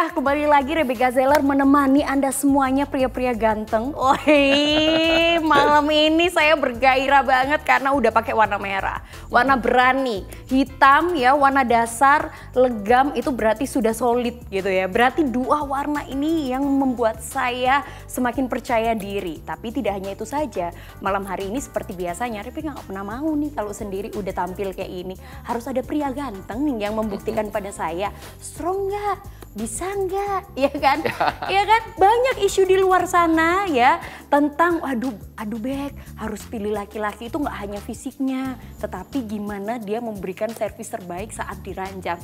Ya, kembali lagi Rebecca Zeller menemani Anda semuanya pria-pria ganteng. Malam ini saya bergairah banget karena udah pakai warna merah. Warna berani, hitam ya, warna dasar, legam itu berarti sudah solid gitu ya. Berarti dua warna ini yang membuat saya semakin percaya diri. Tapi tidak hanya itu saja, malam hari ini seperti biasanya Rebecca nggak pernah mau nih kalau sendiri udah tampil kayak ini. Harus ada pria ganteng nih yang membuktikan pada saya, strong nggak? Bisa nggak, ya kan? Ya kan, banyak isu di luar sana ya tentang aduh Bek, harus pilih laki-laki itu nggak hanya fisiknya, tetapi gimana dia memberikan servis terbaik saat diranjang.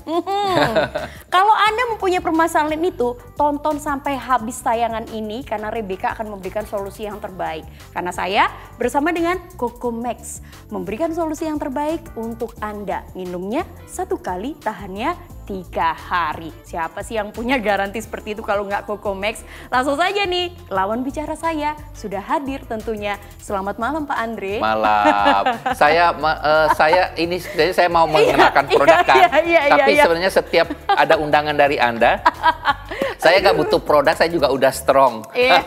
Kalau Anda mempunyai permasalahan itu, tonton sampai habis tayangan ini karena Rebecca akan memberikan solusi yang terbaik. Karena saya bersama dengan Coco Max memberikan solusi yang terbaik untuk Anda. Minumnya 1 kali, tahannya 3 hari. Siapa sih yang punya garansi seperti itu kalau nggak Coco Max? Langsung saja nih, lawan bicara saya sudah hadir tentunya. Selamat malam Pak Andre. Malam. Saya ini jadi saya mau mengenalkan produk kan. Tapi sebenarnya setiap ada undangan dari Anda, saya nggak butuh produk, saya juga udah strong. Ya,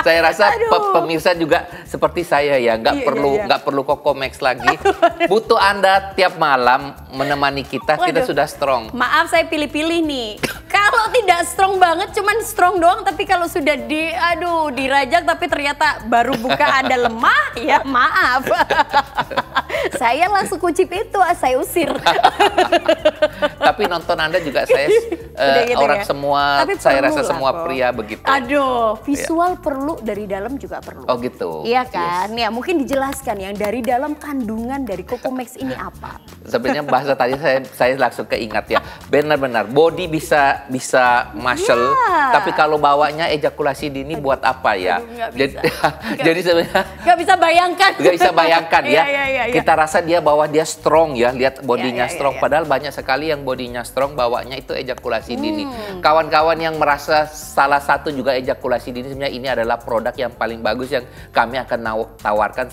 saya rasa pemirsa juga seperti saya ya, nggak perlu Coco Max lagi. Butuh Anda tiap malam menemani kita sudah strong. Maaf saya pilih-pilih nih. Kalau tidak strong banget, cuman strong doang. Tapi kalau sudah dirajak tapi ternyata baru buka Anda lemah, ya maaf. Saya langsung kucip itu, saya usir. Tapi nonton Anda juga saya gitu orang ya? Semua, tapi saya rasa semua pria begitu. Aduh, visual perlu, dari dalam juga perlu. Oh gitu. Iya kan? Yes. Ya mungkin dijelaskan yang dari dalam kandungan dari Coco Max ini apa? Sebenarnya bahasa tadi saya langsung keingat ya. Benar-benar body bisa muscle, tapi kalau bawanya ejakulasi dini buat apa ya? Jadi sebenarnya nggak bisa bayangkan. Nggak bisa bayangkan ya. Kita rasa dia bahwa dia strong ya, lihat bodinya strong. Padahal banyak sekali yang bodinya strong, bawanya itu ejakulasi dini. Kawan-kawan yang merasa salah satu juga ejakulasi dini, sebenarnya ini adalah produk yang paling bagus yang kami akan tawarkan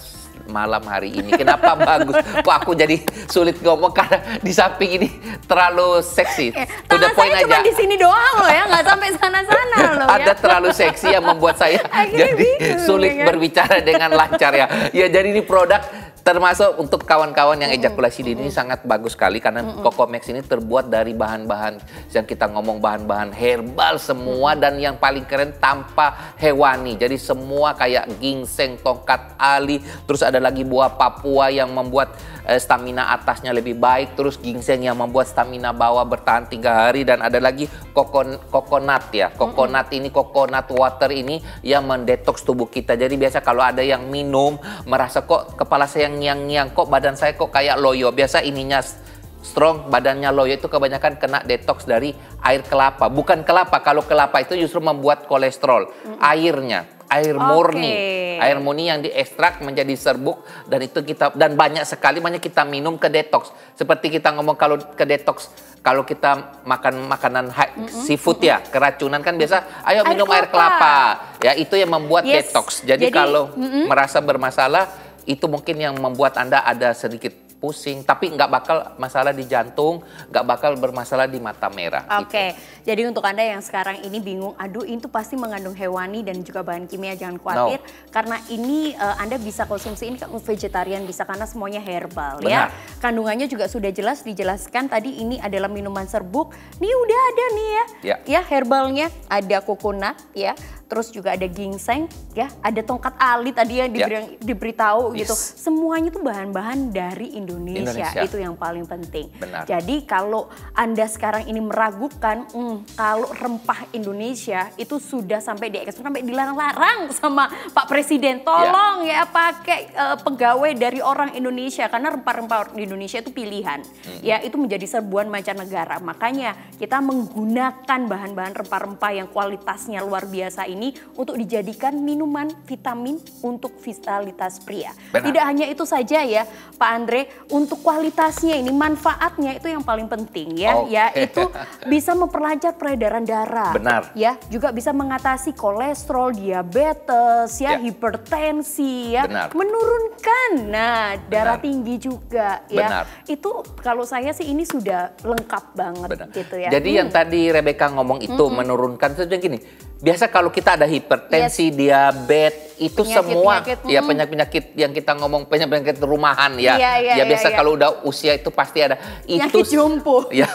malam hari ini. Kenapa bagus? Kok aku jadi sulit ngomong karena di samping ini terlalu seksi. Tangan saya cuma di sini doang loh ya, nggak sampai sana-sana loh ya. Ada terlalu seksi yang membuat saya jadi sulit berbicara dengan lancar ya. Ya jadi ini produk termasuk untuk kawan-kawan yang ejakulasi dini sangat bagus sekali karena Coco Max ini terbuat dari bahan-bahan yang kita ngomong bahan-bahan herbal semua dan yang paling keren tanpa hewani. Jadi semua kayak ginseng, tongkat ali, terus ada lagi buah Papua yang membuat stamina atasnya lebih baik, terus ginseng yang membuat stamina bawah bertahan 3 hari dan ada lagi coconut ya. Coconut water ini yang mendetoks tubuh kita. Jadi biasa kalau ada yang minum merasa kok kepala saya ngiang-ngiang, kok badan saya kok kayak loyo. Biasa ininya strong, badannya loyo itu kebanyakan kena detoks dari air kelapa. Bukan kelapa, kalau kelapa itu justru membuat kolesterol. Air murni yang diekstrak menjadi serbuk dan itu banyak sekali kita minum ke detoks. Seperti kita ngomong kalau ke detoks, kalau kita makan makanan seafood ya, keracunan kan biasa ayo minum air kelapa. Ya itu yang membuat detoks. Jadi kalau merasa bermasalah, itu mungkin yang membuat Anda ada sedikit pusing, tapi nggak bakal masalah di jantung, nggak bakal bermasalah di mata merah. Oke, jadi untuk Anda yang sekarang ini bingung, aduh itu pasti mengandung hewani dan juga bahan kimia, jangan khawatir. Karena ini Anda bisa konsumsi ini vegetarian bisa karena semuanya herbal. Ya. Kandungannya juga sudah jelas dijelaskan tadi, ini adalah minuman serbuk. Nih udah ada nih ya herbalnya, ada coconut ya. Terus juga ada ginseng, ya, ada tongkat ali tadi yang diberitahu gitu. Semuanya tuh bahan-bahan dari Indonesia, itu yang paling penting. Benar. Jadi kalau Anda sekarang ini meragukan, kalau rempah Indonesia itu sudah sampai dilarang-larang sama Pak Presiden, tolong ya pakai pegawai dari orang Indonesia karena rempah-rempah di Indonesia itu pilihan, ya itu menjadi serbuan mancanegara. Makanya kita menggunakan bahan-bahan rempah-rempah yang kualitasnya luar biasa ini. ini untuk dijadikan minuman vitamin untuk vitalitas pria. Benar. Tidak hanya itu saja ya Pak Andre, untuk kualitasnya ini manfaatnya itu yang paling penting ya, yaitu bisa memperlancar peredaran darah. Benar. Ya, juga bisa mengatasi kolesterol, diabetes, hipertensi ya, Benar. menurunkan darah Benar. tinggi juga Benar. ya. Itu kalau saya sih ini sudah lengkap banget. Benar. Gitu ya. Jadi yang tadi Rebecca ngomong itu menurunkan itu gini. Biasa kalau kita ada hipertensi, diabetes, itu semua ya penyakit-penyakit yang kita ngomong penyakit rumahan ya. Biasa kalau udah usia itu pasti ada. Itu jompo. Ya.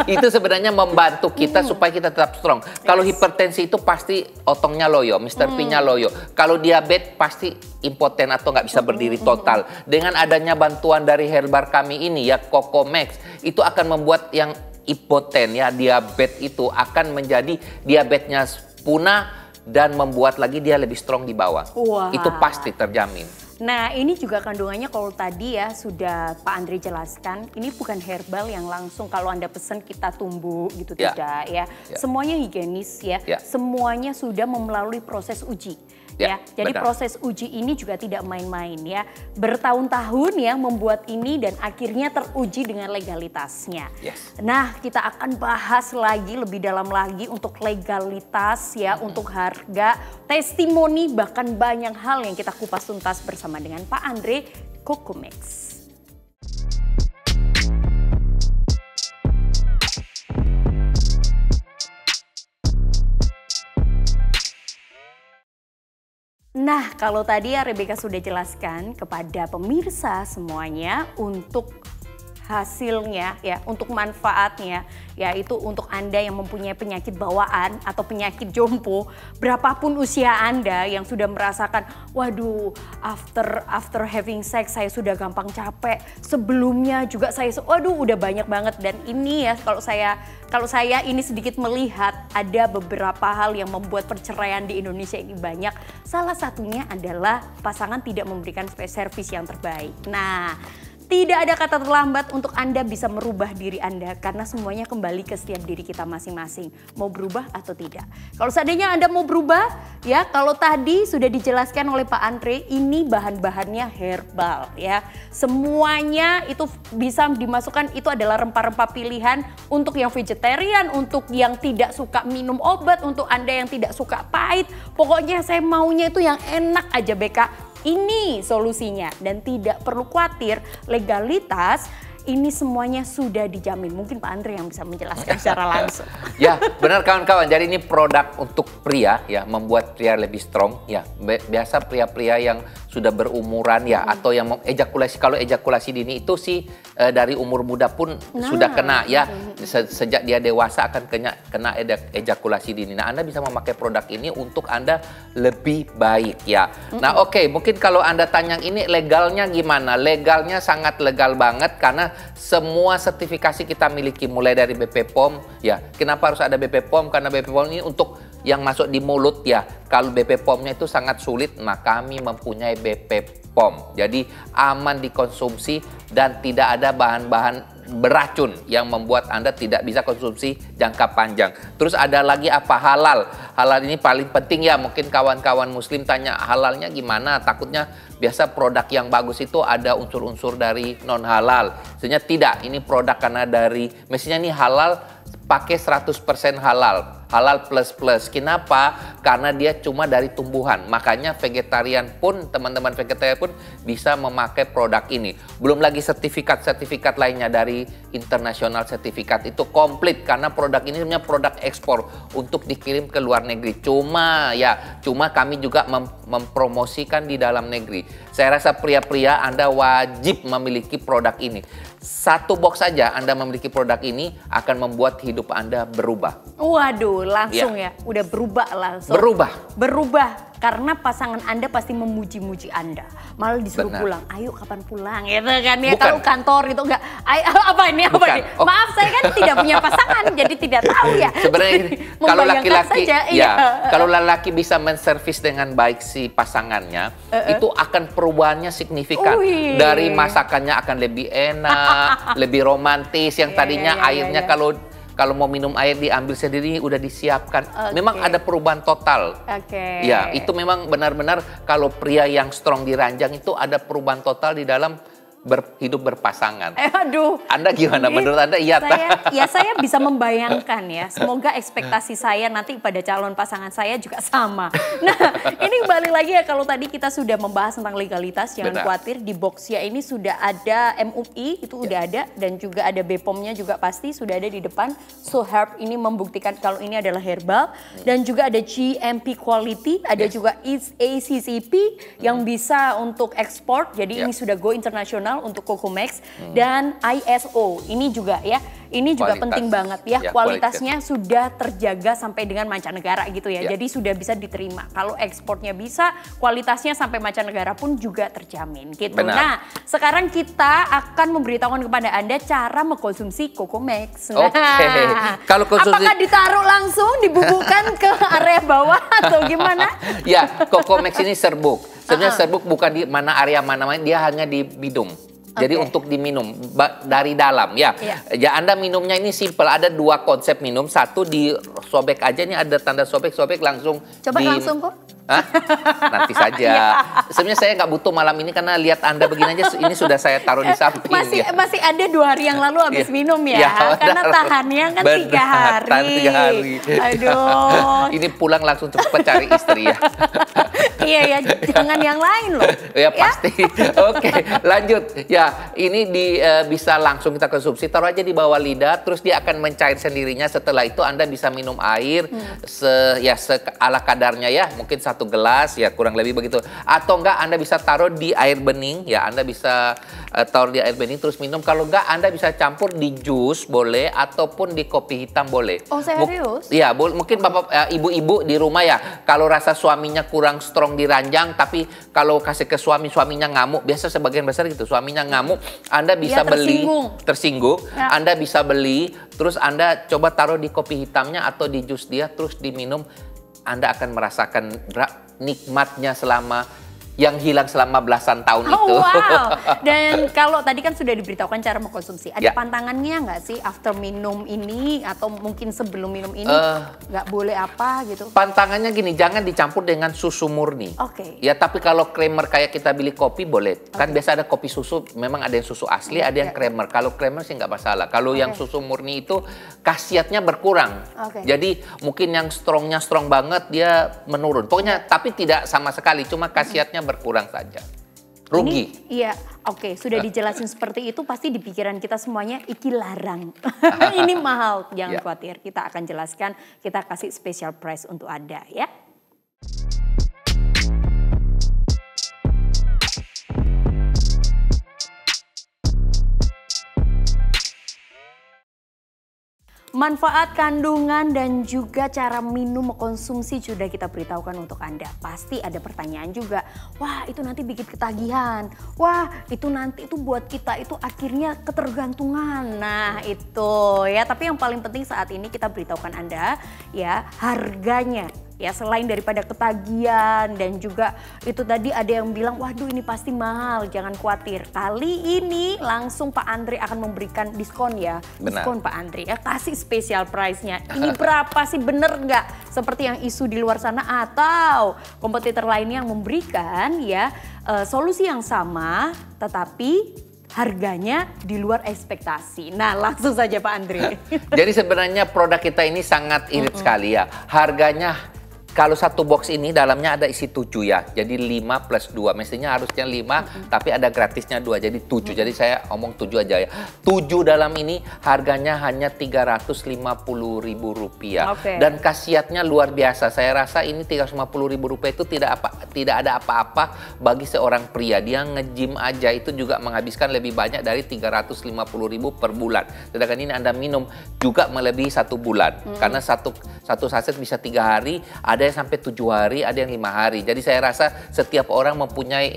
Itu sebenarnya membantu kita supaya kita tetap strong. Kalau hipertensi itu pasti otongnya loyo, Mr. P-nya loyo. Kalau diabetes pasti impoten atau nggak bisa berdiri total. Dengan adanya bantuan dari herbal kami ini ya, Coco Max, itu akan membuat yang impoten ya, diabetes itu akan menjadi diabetesnya punah dan membuat lagi dia lebih strong di bawah. Wah. Itu pasti terjamin. Nah ini juga kandungannya kalau tadi ya sudah Pak Andre jelaskan, ini bukan herbal yang langsung kalau Anda pesen kita tumbuh gitu, tidak ya. Semuanya higienis ya, semuanya sudah melalui proses uji. Ya, jadi proses uji ini juga tidak main-main ya. Bertahun-tahun ya membuat ini dan akhirnya teruji dengan legalitasnya. Nah, kita akan bahas lagi lebih dalam lagi untuk legalitas ya, untuk harga, testimoni, bahkan banyak hal yang kita kupas tuntas bersama dengan Pak Andre, Coco Max. Nah, kalau tadi ya Rebecca sudah jelaskan kepada pemirsa semuanya untuk hasilnya ya, untuk manfaatnya, yaitu untuk Anda yang mempunyai penyakit bawaan atau penyakit jompo, berapapun usia Anda yang sudah merasakan, waduh, after having sex saya sudah gampang capek, sebelumnya juga saya, waduh, udah banyak banget. Dan ini ya kalau saya ini sedikit melihat ada beberapa hal yang membuat perceraian di Indonesia ini banyak. Salah satunya adalah pasangan tidak memberikan servis yang terbaik. Nah, tidak ada kata terlambat untuk Anda bisa merubah diri Anda karena semuanya kembali ke setiap diri kita masing-masing. Mau berubah atau tidak. Kalau seandainya Anda mau berubah, ya kalau tadi sudah dijelaskan oleh Pak Andre, ini bahan-bahannya herbal ya. Semuanya itu bisa dimasukkan, itu adalah rempah-rempah pilihan untuk yang vegetarian, untuk yang tidak suka minum obat, untuk Anda yang tidak suka pahit. Pokoknya saya maunya itu yang enak aja Beka. Ini solusinya dan tidak perlu khawatir, legalitas ini semuanya sudah dijamin. Mungkin Pak Andre yang bisa menjelaskan secara langsung. Ya, benar kawan-kawan. Jadi ini produk untuk pria ya, membuat pria lebih strong ya. Biasa pria-pria yang sudah berumuran ya, atau yang mau ejakulasi. Kalau ejakulasi dini itu sih dari umur muda pun sudah kena ya. Sejak dia dewasa akan kena ejakulasi dini. Nah, Anda bisa memakai produk ini untuk Anda lebih baik ya. Nah, oke, mungkin kalau Anda tanya ini legalnya gimana? Legalnya sangat legal banget karena semua sertifikasi kita miliki mulai dari BP POM ya. Kenapa harus ada BP POM? Karena BP POM ini untuk yang masuk di mulut ya. Kalau BP POM-nya itu sangat sulit, nah kami mempunyai BP POM. Jadi aman dikonsumsi dan tidak ada bahan-bahan beracun yang membuat Anda tidak bisa konsumsi jangka panjang. Terus ada lagi apa? Halal. Halal ini paling penting ya. Mungkin kawan-kawan muslim tanya halalnya gimana? Takutnya biasa produk yang bagus itu ada unsur-unsur dari non halal. Sebenarnya tidak. Ini produk karena dari mestinya ini halal, pakai 100% halal. Halal plus. Kenapa? Karena dia cuma dari tumbuhan. Makanya vegetarian pun, teman-teman vegetarian pun bisa memakai produk ini. Belum lagi sertifikat-sertifikat lainnya dari internasional sertifikat itu komplit. Karena produk ini sebenarnya produk ekspor untuk dikirim ke luar negeri. Cuma kami juga mempromosikan di dalam negeri. Saya rasa pria-pria Anda wajib memiliki produk ini. Satu box saja Anda memiliki produk ini akan membuat hidup Anda berubah. Waduh, langsung ya udah berubah langsung. Berubah karena pasangan Anda pasti memuji-muji Anda. Malah disuruh pulang, ayo kapan pulang gitu kan ya. Kalau kantor itu enggak, apa ini? Oh. Maaf, saya kan tidak punya pasangan jadi tidak tahu ya. Sebenarnya kalau laki-laki kalau laki bisa menservis dengan baik si pasangannya, itu akan perubahannya signifikan. Dari masakannya akan lebih enak, lebih romantis. Yang tadinya airnya kalau kalau mau minum air diambil sendiri udah disiapkan. Memang ada perubahan total. Ya, itu memang benar-benar kalau pria yang strong di ranjang itu ada perubahan total di dalam hidup berpasangan. Aduh. Anda gimana? Menurut Anda iya? Saya bisa membayangkan ya. Semoga ekspektasi saya nanti pada calon pasangan saya juga sama. Nah, ini balik lagi ya, kalau tadi kita sudah membahas tentang legalitas, jangan khawatir, di Boxia ini sudah ada MUI, itu udah ada, dan juga ada BPOM-nya juga pasti sudah ada di depan. So Herb ini membuktikan kalau ini adalah herbal, dan juga ada GMP quality, ada juga ACCP yang bisa untuk ekspor. Jadi ini sudah go internasional untuk Cocomax, dan ISO ini juga ya, ini juga penting banget ya, kualitasnya sudah terjaga sampai dengan mancanegara gitu ya. Jadi sudah bisa diterima. Kalau ekspornya bisa, kualitasnya sampai mancanegara pun juga terjamin gitu. Nah, sekarang kita akan memberitahukan kepada Anda cara mengkonsumsi Cocomax. Nah, kalau konsumsi, apakah ditaruh langsung, dibubuhkan ke area bawah atau gimana? Ya, Cocomax ini serbuk. Sebenarnya serbuk bukan di mana area mana-mana, dia hanya di bidung. Jadi untuk diminum dari dalam ya. Ya, Anda minumnya ini simple. Ada dua konsep minum. Satu disobek aja, nih ada tanda sobek-sobek langsung. Coba langsung kok. Hah? Nanti saja. Sebenarnya saya nggak butuh malam ini karena lihat Anda begini aja, ini sudah saya taruh di samping. Masih ada 2 hari yang lalu habis minum ya, karena tahannya kan 3 hari. Tahan 3 hari. Aduh. Ini pulang langsung cepat cari istri ya. Iya ya, jangan yang lain loh. Ya pasti. Oke, lanjut. Ya, ini bisa langsung kita konsumsi. Taruh aja di bawah lidah, terus dia akan mencair sendirinya. Setelah itu Anda bisa minum air ala kadarnya ya. Mungkin 1 gelas ya, kurang lebih begitu. Atau enggak Anda bisa taruh di air bening ya. Anda bisa taruh di air bening terus minum. Kalau enggak Anda bisa campur di jus boleh, ataupun di kopi hitam boleh. Oh serius? Iya, mungkin bapak ibu-ibu di rumah ya, kalau rasa suaminya kurang strong di ranjang, tapi kalau kasih ke suaminya ngamuk, biasa sebagian besar gitu, suaminya ngamuk, Anda bisa beli, tersinggung, ya. Anda bisa beli, terus Anda coba taruh di kopi hitamnya atau di jus dia, terus diminum, Anda akan merasakan nikmatnya yang hilang selama belasan tahun itu. Wow. Dan kalau tadi kan sudah diberitahukan cara mengkonsumsi, ada pantangannya nggak sih after minum ini, atau mungkin sebelum minum ini nggak boleh apa gitu? Pantangannya gini, jangan dicampur dengan susu murni. Ya, tapi kalau creamer kayak kita beli kopi boleh. Kan biasa ada kopi susu, memang ada yang susu asli, ada yang creamer. Kalau creamer sih nggak masalah. Kalau yang susu murni itu khasiatnya berkurang. Jadi mungkin yang strongnya strong banget dia menurun. Pokoknya tapi tidak sama sekali, cuma khasiatnya berkurang saja. Rugi. Iya, sudah dijelasin seperti itu, pasti di pikiran kita semuanya iki larang. Ini mahal, jangan khawatir. Kita akan jelaskan, kita kasih special price untuk Anda ya. Manfaat kandungan dan juga cara minum konsumsi sudah kita beritahukan untuk Anda. Pasti ada pertanyaan juga, wah itu nanti bikin ketagihan, wah itu nanti itu buat kita itu akhirnya ketergantungan. Nah itu ya, tapi yang paling penting saat ini kita beritahukan Anda ya harganya. Ya, selain daripada ketagihan dan juga itu tadi ada yang bilang, waduh ini pasti mahal, jangan khawatir. Kali ini langsung Pak Andre akan memberikan diskon ya. Diskon Pak Andre ya, kasih special price-nya. Ini berapa sih, bener nggak seperti yang isu di luar sana atau kompetitor lainnya yang memberikan ya solusi yang sama tetapi harganya di luar ekspektasi. Nah langsung saja Pak Andre. Jadi sebenarnya produk kita ini sangat irit sekali ya. Harganya kalau satu box ini dalamnya ada isi 7 ya. Jadi 5 plus 2. Mestinya harusnya 5 tapi ada gratisnya 2 jadi 7. Jadi saya omong 7 aja ya. 7 dalam ini harganya hanya Rp350.000. Dan khasiatnya luar biasa. Saya rasa ini Rp350.000 itu tidak ada apa-apa bagi seorang pria. Dia nge-gym aja itu juga menghabiskan lebih banyak dari Rp350.000 per bulan. Sedangkan ini Anda minum juga melebihi 1 bulan. Karena satu saset bisa 3 hari, ada yang sampai 7 hari, ada yang 5 hari. Jadi saya rasa setiap orang mempunyai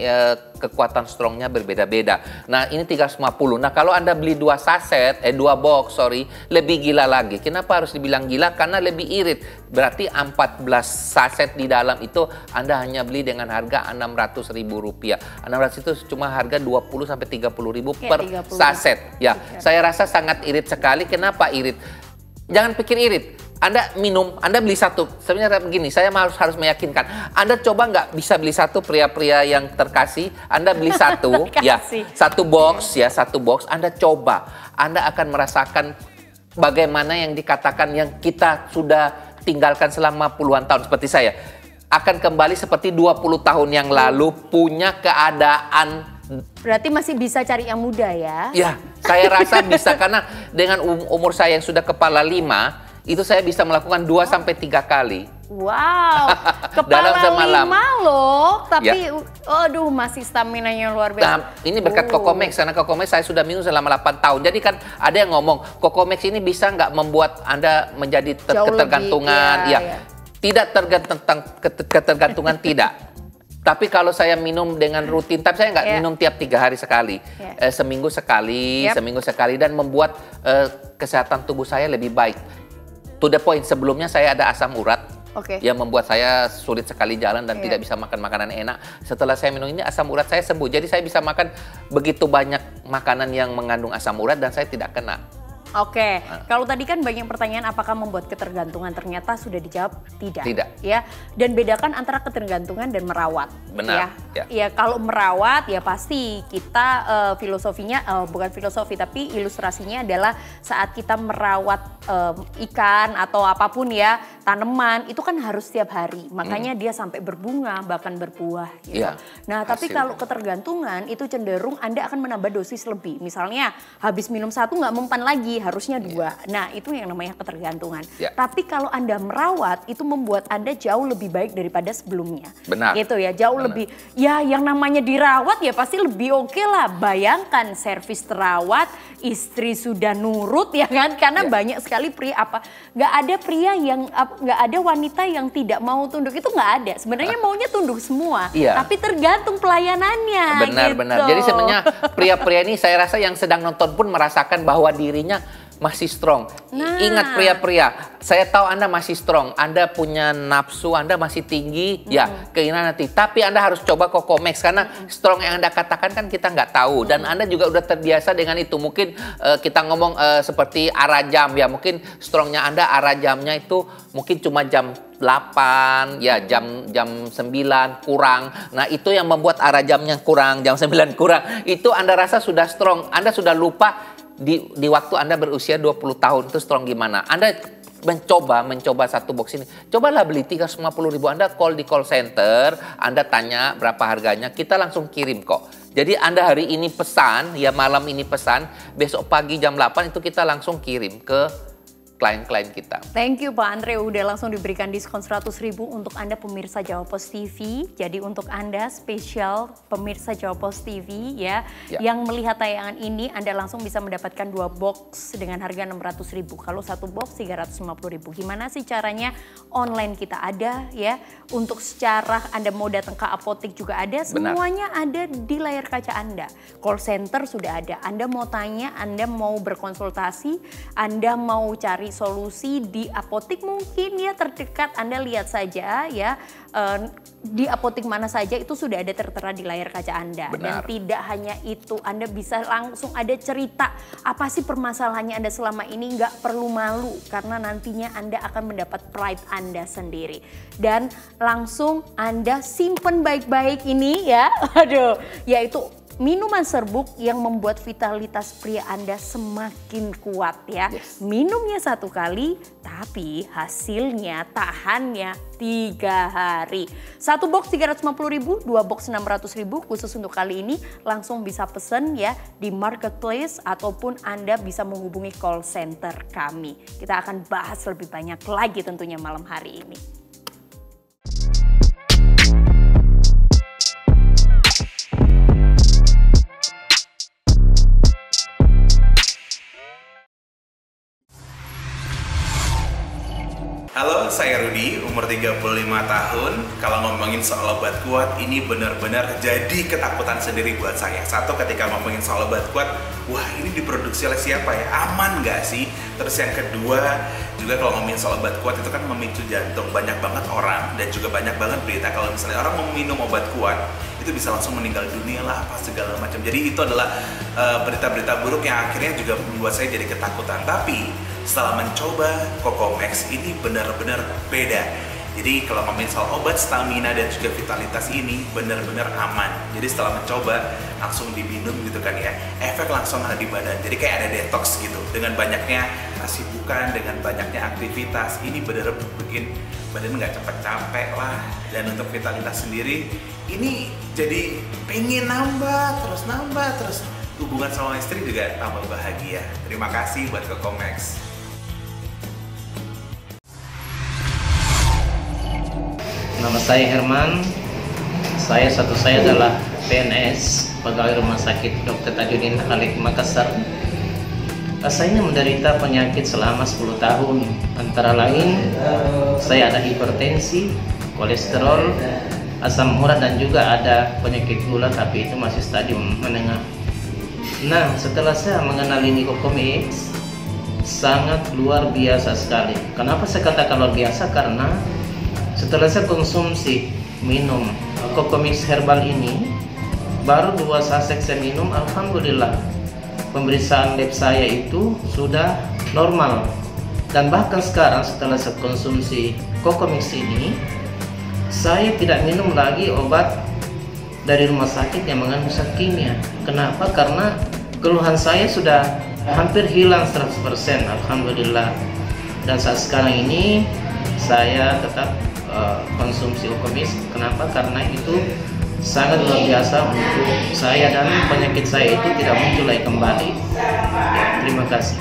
kekuatan strongnya berbeda-beda. Nah ini 350. Nah kalau Anda beli 2 box, lebih gila lagi. Kenapa harus dibilang gila? Karena lebih irit. Berarti 14 saset di dalam itu Anda hanya beli dengan harga Rp600.000. 600 itu cuma harga 20-30 ribu per saset. Ya, saya rasa sangat irit sekali. Kenapa irit? Jangan pikir irit. Anda minum, Anda beli satu. Sebenarnya begini, saya harus meyakinkan. Anda coba nggak bisa beli satu, pria-pria yang terkasih. Anda beli satu, ya, satu box, ya, satu box. Anda coba. Anda akan merasakan bagaimana yang dikatakan yang kita sudah tinggalkan selama puluhan tahun seperti saya. Akan kembali seperti 20 tahun yang lalu, punya keadaan. Berarti masih bisa cari yang muda ya? Ya, saya rasa bisa karena dengan umur saya yang sudah kepala 5, itu saya bisa melakukan 2-3 kali. Wow, kepala 5 loh, tapi aduh masih stamina-nya luar biasa. Nah, ini berkat Cocomex, karena Cocomex saya sudah minum selama 8 tahun. Jadi kan ada yang ngomong, Cocomex ini bisa nggak membuat Anda menjadi ketergantungan? Tidak ketergantungan, tidak. Tapi kalau saya minum dengan rutin, tapi saya nggak minum tiap 3 hari sekali, seminggu sekali, dan membuat kesehatan tubuh saya lebih baik. To the point, sebelumnya saya ada asam urat yang membuat saya sulit sekali jalan dan tidak bisa makan makanan enak. Setelah saya minum ini, asam urat saya sembuh. Jadi saya bisa makan begitu banyak makanan yang mengandung asam urat dan saya tidak kena. Oke, kalau tadi kan banyak pertanyaan apakah membuat ketergantungan, ternyata sudah dijawab tidak. Tidak. Ya, dan bedakan antara ketergantungan dan merawat. Benar. Ya, kalau merawat ya pasti kita filosofinya bukan filosofi tapi ilustrasinya adalah saat kita merawat ikan atau apapun ya, tanaman itu kan harus setiap hari. Makanya dia sampai berbunga bahkan berbuah gitu. Nah, tapi kalau ketergantungan itu cenderung Anda akan menambah dosis lebih. Misalnya habis minum 1 nggak mempan lagi, harusnya 2. Nah, itu yang namanya ketergantungan. Tapi kalau Anda merawat, itu membuat Anda jauh lebih baik daripada sebelumnya. Benar. Gitu ya, jauh lebih. Ya, yang namanya dirawat ya pasti lebih oke lah. Bayangkan servis terawat, istri sudah nurut ya kan? Karena banyak sekali pria nggak ada pria yang nggak ada wanita yang tidak mau tunduk, itu nggak ada. Sebenarnya maunya tunduk semua. Tapi tergantung pelayanannya. Benar. Jadi sebenarnya pria-pria ini saya rasa yang sedang nonton pun merasakan bahwa dirinya masih strong. Ingat pria-pria, saya tahu Anda masih strong, Anda punya nafsu, Anda masih tinggi, keinginan nanti. Tapi Anda harus coba Cocomex karena strong yang Anda katakan kan kita nggak tahu. Dan Anda juga udah terbiasa dengan itu. Mungkin kita ngomong seperti arah jam ya, mungkin strongnya Anda arah jamnya itu mungkin cuma jam 8, ya jam 9 kurang. Nah itu yang membuat arah jamnya kurang, jam 9 kurang. Itu Anda rasa sudah strong, Anda sudah lupa di waktu Anda berusia 20 tahun itu strong gimana. Anda mencoba satu box ini. Cobalah beli 350.000, Anda di call center, Anda tanya berapa harganya, kita langsung kirim kok. Jadi Anda hari ini pesan, ya malam ini pesan, besok pagi jam 8 itu kita langsung kirim ke klien-klien kita. Thank you Pak Andre, udah langsung diberikan diskon 100.000 untuk Anda pemirsa Jawa Post TV. Jadi untuk Anda spesial pemirsa Jawa Post TV ya, yang melihat tayangan ini Anda langsung bisa mendapatkan 2 box dengan harga 600.000. Kalau 1 box 350.000. Gimana sih caranya? Online kita ada ya. Untuk secara Anda mau datang ke apotek juga ada. Semuanya ada di layar kaca Anda. Call center sudah ada. Anda mau tanya, Anda mau berkonsultasi, Anda mau cari solusi di apotek mungkin ya terdekat, Anda lihat saja ya di apotek mana saja itu sudah ada tertera di layar kaca Anda. Dan tidak hanya itu, Anda bisa langsung ada cerita apa sih permasalahannya Anda selama ini, nggak perlu malu karena nantinya Anda akan mendapat pride Anda sendiri. Dan langsung Anda simpen baik-baik ini ya, yaitu minuman serbuk yang membuat vitalitas pria Anda semakin kuat ya. Minumnya 1 kali, tapi hasilnya tahannya 3 hari. 1 box 350.000, 2 box 600.000 khusus untuk kali ini. Langsung bisa pesen ya di marketplace ataupun Anda bisa menghubungi call center kami. Kita akan bahas lebih banyak lagi tentunya malam hari ini. Halo, saya Rudi, umur 35 tahun. Kalau ngomongin soal obat kuat, ini benar-benar jadi ketakutan sendiri buat saya. Satu, ketika ngomongin soal obat kuat, wah ini diproduksi oleh siapa ya? Aman nggak sih? Terus yang kedua, juga kalau ngomongin soal obat kuat itu kan memicu jantung. Banyak banget orang dan juga banyak banget berita kalau misalnya orang mau minum obat kuat, itu bisa langsung meninggal dunia lah, apa segala macam. Jadi itu adalah berita-berita buruk yang akhirnya juga membuat saya jadi ketakutan. Tapi setelah mencoba Coco Max ini benar-benar beda. Jadi kalau ngomongin soal obat stamina dan juga vitalitas ini benar-benar aman. Jadi setelah mencoba langsung diminum gitu kan ya, efek langsung ada di badan. Jadi kayak ada detox gitu. Dengan banyaknya kesibukan, dengan banyaknya aktivitas, ini benar-benar bikin badan nggak cepet capek lah. Dan untuk vitalitas sendiri, ini jadi pengen nambah terus. Hubungan sama istri juga tambah bahagia. Terima kasih buat Coco Max. Nama saya Herman, saya adalah PNS, pegawai Rumah Sakit Dr. Tajudin Khalid Makassar. Saya menderita penyakit selama 10 tahun, antara lain saya ada hipertensi, kolesterol, asam urat dan juga ada penyakit gula, tapi itu masih stadium menengah. Nah, setelah saya mengenali Coco Max, sangat luar biasa sekali. Kenapa saya katakan luar biasa? Karena setelah saya konsumsi minum Coco Max herbal ini, baru 2 sachet saya minum, alhamdulillah pemeriksaan lab saya itu sudah normal. Dan bahkan sekarang setelah saya konsumsi Coco Max ini, saya tidak minum lagi obat dari rumah sakit yang mengandung zat kimia. Kenapa? Karena keluhan saya sudah hampir hilang 100%, alhamdulillah. Dan saat sekarang ini saya tetap konsumsi Coco Max. Kenapa? Karena itu sangat luar biasa untuk saya dan penyakit saya itu tidak muncul lagi kembali. Ya, terima kasih.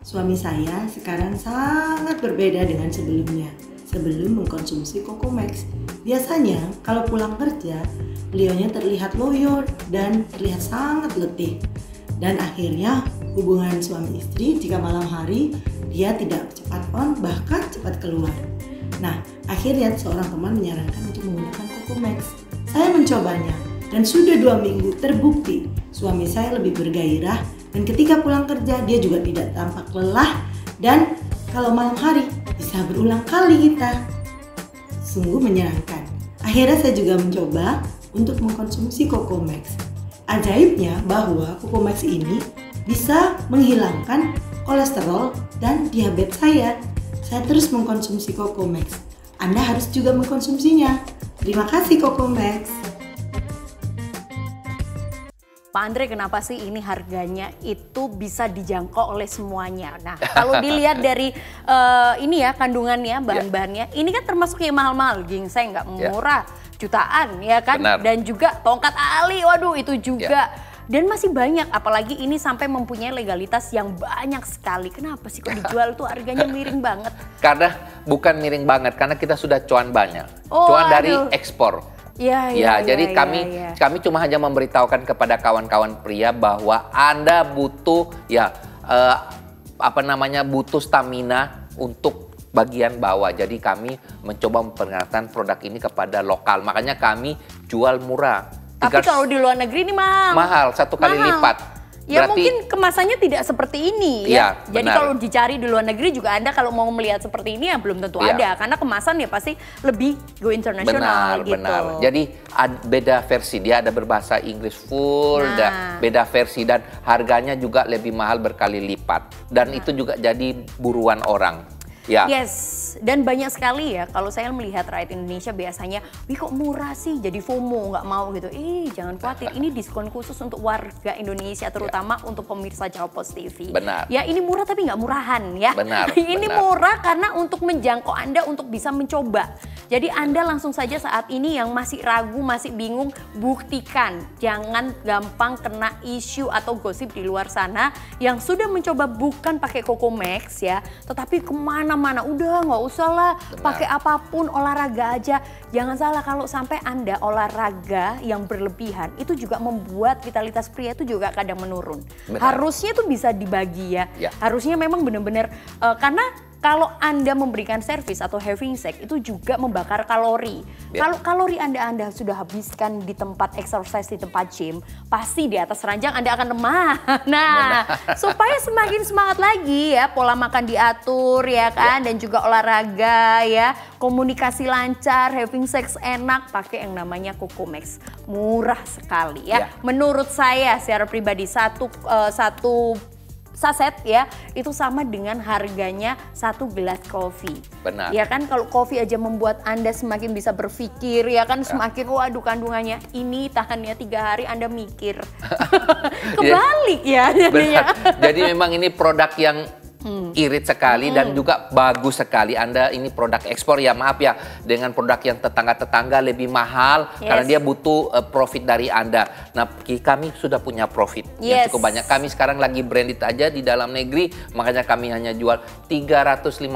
Suami saya sekarang sangat berbeda dengan sebelumnya. Sebelum mengkonsumsi Coco Max, biasanya kalau pulang kerja, beliaunya terlihat loyo dan terlihat sangat letih. Dan akhirnya hubungan suami istri jika malam hari dia tidak cepat on, bahkan cepat keluar. Nah, akhirnya seorang teman menyarankan untuk menggunakan Coco Max. Saya mencobanya dan sudah 2 minggu terbukti suami saya lebih bergairah, dan ketika pulang kerja dia juga tidak tampak lelah, dan kalau malam hari bisa berulang kali kita. Sungguh menyenangkan. Akhirnya saya juga mencoba untuk mengkonsumsi Coco Max. Ajaibnya bahwa Coco Max ini bisa menghilangkan kolesterol dan diabetes saya. Saya terus mengkonsumsi Coco Max. Anda harus juga mengkonsumsinya. Terima kasih Coco Max. Pak Andre, kenapa sih ini harganya itu bisa dijangkau oleh semuanya? Nah, kalau dilihat dari ini ya kandungannya, bahan-bahannya, ini kan termasuk yang mahal-mahal, ginseng nggak murah, jutaan ya kan? Benar. Dan juga tongkat ali, waduh itu juga. Dan masih banyak, apalagi ini sampai mempunyai legalitas yang banyak sekali. Kenapa sih kok dijual tuh harganya miring banget? Karena bukan miring banget, karena kita sudah cuan banyak. Oh, cuan dari aduh. ekspor. Jadi kami cuma hanya memberitahukan kepada kawan-kawan pria bahwa Anda butuh butuh stamina untuk bagian bawah. Jadi kami mencoba memperkenalkan produk ini kepada lokal. Makanya kami jual murah. Tapi kalau di luar negeri ini mahal 1 kali lipat. Ya Berarti, mungkin kemasannya tidak seperti ini ya. Jadi benar. kalau dicari di luar negeri juga Anda kalau mau melihat seperti ini ya belum tentu ada. Karena kemasan ya pasti lebih go internasional gitu. Benar. Jadi beda versi, dia ada berbahasa Inggris full, beda versi, dan harganya juga lebih mahal berkali lipat. Dan itu juga jadi buruan orang. Ya. Yes, dan banyak sekali ya kalau saya melihat rakyat Indonesia biasanya, wih kok murah sih, jadi FOMO nggak mau gitu. Jangan khawatir, ini diskon khusus untuk warga Indonesia, terutama untuk pemirsa Jawa Post TV. Benar. Ya ini murah tapi nggak murahan ya. Benar. Ini murah karena untuk menjangkau Anda untuk bisa mencoba. Jadi Anda langsung saja saat ini yang masih ragu, masih bingung, buktikan. Jangan gampang kena isu atau gosip di luar sana yang sudah mencoba bukan pakai Coco Max ya, tetapi kemana-mana. Udah nggak usah lah pakai apapun, olahraga aja. Jangan salah kalau sampai Anda olahraga yang berlebihan itu juga membuat vitalitas pria itu juga kadang menurun. Benar. Harusnya itu bisa dibagi ya. Harusnya memang benar-benar karena kalau Anda memberikan servis atau having sex itu juga membakar kalori. Kalau kalori Anda sudah habiskan di tempat exercise, di tempat gym, pasti di atas ranjang Anda akan lemah. Nah, supaya semakin semangat lagi ya, pola makan diatur ya kan, dan juga olahraga ya, komunikasi lancar, having sex enak, pakai yang namanya Cocomax. Murah sekali ya. Menurut saya secara pribadi satu saset ya itu sama dengan harganya 1 gelas kopi. Benar. Ya kan, kalau kopi aja membuat Anda semakin bisa berpikir ya kan, semakin waduh kandungannya ini tahannya 3 hari Anda mikir. Kebalik ya jadinya. Jadi memang ini produk yang irit sekali dan juga bagus sekali. Anda ini produk ekspor ya, maaf ya, dengan produk yang tetangga-tetangga lebih mahal karena dia butuh profit dari Anda. Nah, kami sudah punya profit yang cukup banyak. Kami sekarang lagi branded aja di dalam negeri, makanya kami hanya jual 350.000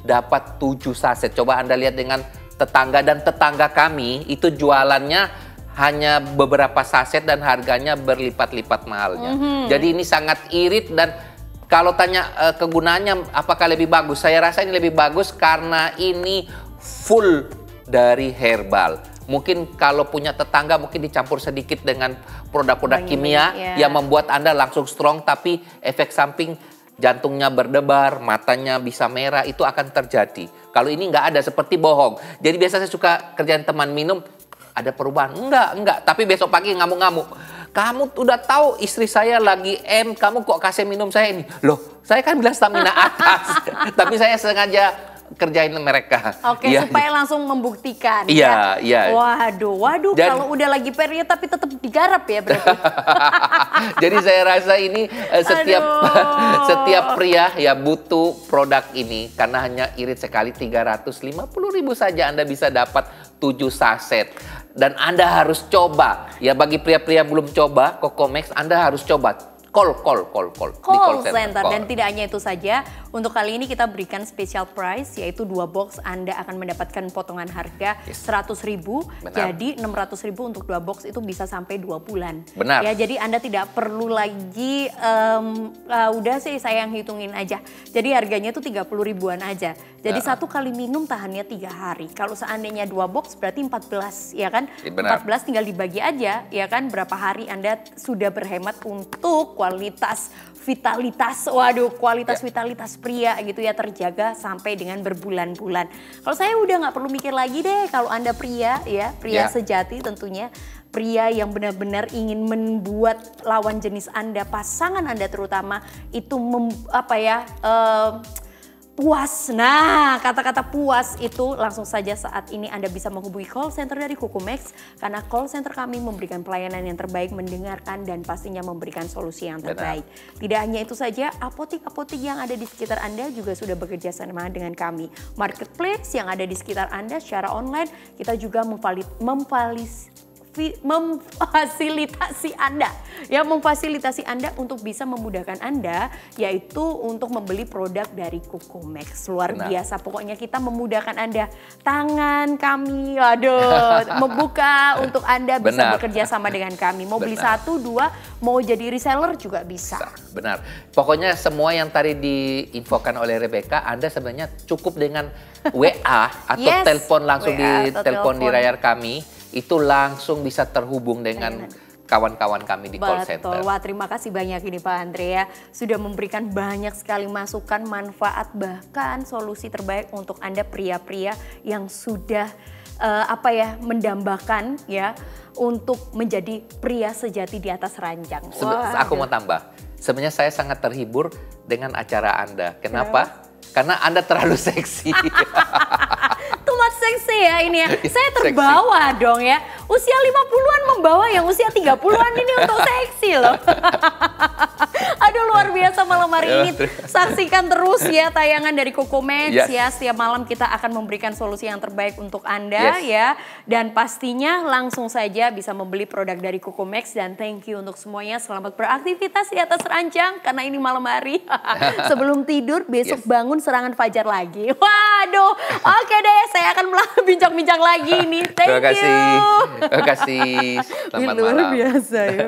dapat 7 saset. Coba Anda lihat dengan tetangga, dan tetangga kami itu jualannya hanya beberapa saset dan harganya berlipat-lipat mahalnya. Jadi ini sangat irit, dan kalau tanya kegunaannya apakah lebih bagus, saya rasa ini lebih bagus karena ini full dari herbal. Mungkin kalau punya tetangga mungkin dicampur sedikit dengan produk-produk kimia yang membuat Anda langsung strong, tapi efek samping jantungnya berdebar, matanya bisa merah, itu akan terjadi. Kalau ini nggak ada, seperti bohong. Jadi biasa saya suka kerjaan teman minum, ada perubahan. Enggak. Tapi besok pagi ngamuk-ngamuk. Kamu udah tahu istri saya lagi kamu kok kasih minum saya ini? Loh, saya kan bilang stamina atas. Tapi saya sengaja kerjain mereka. Oke, supaya langsung membuktikan. Iya. Waduh, kalau udah lagi period tapi tetap digarap ya berarti. Jadi saya rasa ini setiap pria ya butuh produk ini, karena hanya irit sekali 350.000 saja Anda bisa dapat 7 saset. Dan Anda harus coba. Ya, bagi pria-pria yang belum coba Cocomax, Anda harus coba. Call Call center. Dan tidak hanya itu saja, untuk kali ini kita berikan special price, yaitu 2 box Anda akan mendapatkan potongan harga 100.000. Jadi 600.000 untuk 2 box itu bisa sampai 2 bulan. Benar. Ya, jadi Anda tidak perlu lagi udah sih saya yang hitungin aja. Jadi harganya itu 30 ribuan aja. Jadi satu kali minum tahannya 3 hari. Kalau seandainya 2 box berarti 14 ya kan? Benar. 14 tinggal dibagi aja ya kan, berapa hari Anda sudah berhemat untuk kualitas vitalitas, vitalitas pria gitu ya, terjaga sampai dengan berbulan-bulan. Kalau saya udah nggak perlu mikir lagi deh, kalau Anda pria ya, pria sejati tentunya, pria yang benar-benar ingin membuat lawan jenis Anda, pasangan Anda terutama itu puas. Nah, kata-kata puas itu langsung saja saat ini Anda bisa menghubungi call center dari Cocomax, karena call center kami memberikan pelayanan yang terbaik, mendengarkan dan pastinya memberikan solusi yang terbaik. Tidak hanya itu saja, apotek-apotek yang ada di sekitar Anda juga sudah bekerja sama dengan kami. Marketplace yang ada di sekitar Anda secara online, kita juga memfasilitasi Anda untuk bisa memudahkan Anda, yaitu untuk membeli produk dari Cocomax. Luar biasa, pokoknya kita memudahkan Anda. Tangan kami, membuka untuk Anda bisa bekerja sama dengan kami. Mau beli 1, 2, mau jadi reseller juga bisa. Benar. Pokoknya semua yang tadi diinfokan oleh Rebecca, Anda sebenarnya cukup dengan WA atau telepon langsung di telepon di layar kami. Itu langsung bisa terhubung dengan kawan-kawan kami di call center. Wah, terima kasih banyak ini Pak Andre ya. Sudah memberikan banyak sekali masukan, manfaat, bahkan solusi terbaik untuk Anda pria-pria yang sudah mendambakan ya untuk menjadi pria sejati di atas ranjang. Aku mau tambah. Sebenarnya saya sangat terhibur dengan acara Anda. Kenapa? Karena Anda terlalu seksi. Too much seksi ya ini ya. Saya terbawa dong ya. Usia 50-an membawa yang usia 30-an ini untuk seksi loh. Aduh, luar biasa malam hari ini. Saksikan terus ya tayangan dari Cocomax ya. Setiap malam kita akan memberikan solusi yang terbaik untuk Anda ya. Dan pastinya langsung saja bisa membeli produk dari Cocomax. Dan thank you untuk semuanya. Selamat beraktivitas di atas ranjang karena ini malam hari. Sebelum tidur besok bangun serangan fajar lagi. Waduh, oke deh, saya akan bincang-bincang lagi ini. Thank you. Terima kasih. Selamat malam. Luar biasa ya.